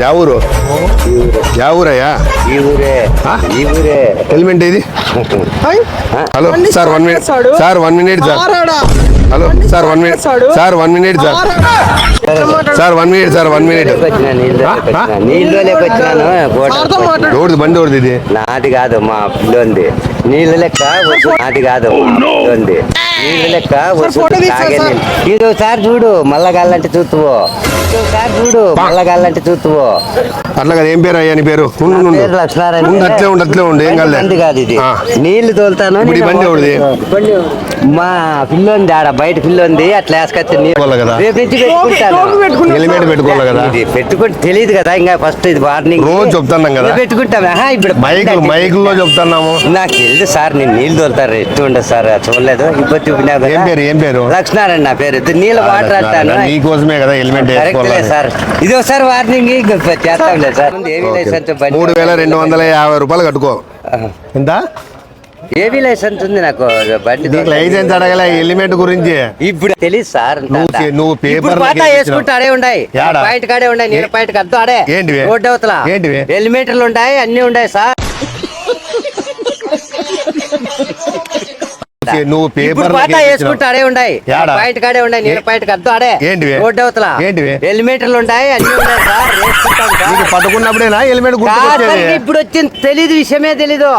yeah ఊరు yeah ఊరయ్యా ఈ ఊరే ఈ ఊరే హెల్మెట్ ఇది hello sir 1 minute sir 1 minute sir hello sir 1 minute sir 1 minute sir sir 1 minute sir 1 minute నీళ్ళు లేకొచ్చినాను ఎవరిది బండి ఎవరిది ఇది నాది కాదు మా పిల్లోంది నీళ్ళు లెక్క నాది కాదు మా పిల్లోంది నీళ్ళు లెక్క ఇది ఒకసారి చూడు మల్లగాళ్ళంటే చూస్తువో ఒకసారి చూడు మల్లగాళ్ళంటే చూస్తువో అట్లా కదా ఏం పేరు అయ్యా నీ పేరు పేరు లక్ష్మారాయణ అట్లే ఉండు అట్లే ఉండు ఏం కాదు బండి కాదు ఇది నీళ్లు తోలుతాను ఇప్పుడు ఈ బండి ఎవరిది మా పిల్లోంది ఆడ బయట పిల్లోంది అట్లా వేసుకొచ్చి పెట్టుకోవాలి కదా రేపు నుంచి పెట్టుకుంటాను హెల్మెట్ పెట్టుకోవాలి కదా ఇది పెట్టుకుంటే తెలియదు కదా ఇంకా ఫస్ట్ ఇది వార్నింగ్ రోజు చెప్తున్నాం కదా పెట్టుకుంటాం ఇప్పుడు మైకుల్లో చెప్తున్నాము నాకు తెలుసు సార్ నేను నీళ్ళు తోలుతారు ఎత్తు ఉండదు సార్ చూడలేదు ఇప్పుడు చూపినా ఏం పేరు ఏం పేరు లక్ష్మీనారాయణ నా పేరు నీళ్ళ వాటర్ అంటాను నీకోసమే కదా హెల్మెట్ కరెక్ట్ సార్ ఇది ఒకసారి వార్నింగ్ చేస్తాం లేదు సార్ ఏవీ లైసెన్స్ 3250 రూపాయలు కట్టుకో ఎంత ఏవీ లైసెన్స్ ఉంది నాకు బండి లైసెన్స్ అడగల హెల్మెట్ గురించి ఇప్పుడు తెలియదు సార్ నువ్వు పేపర్ వేసుకుంటే ఆడే ఉన్నాయి పాయింట్ కాడే ఉన్నాయి నేను పాయింట్ కద్దు ఆడే ఏంటివి రోడ్డు అవతల ఏంటివి హెల్మెట్లు ఉంటాయి అన్ని ఉన్నాయి సార్ నువ్వు పేపర్ వేసుకుంటే ఆడే ఉన్నాయి పాయింట్ కాడే ఉన్నాయి నేను పాయింట్ కద్దు ఆడే ఏంటివి రోడ్డు అవతల ఏంటివి హెల్మెట్లు ఉంటాయి అన్ని ఉన్నాయి సార్ వేసుకుంటాం పట్టుకున్నప్పుడేనా హెల్మెట్ ఇప్పుడు వచ్చింది తెలీదు విషయమే తెలీదు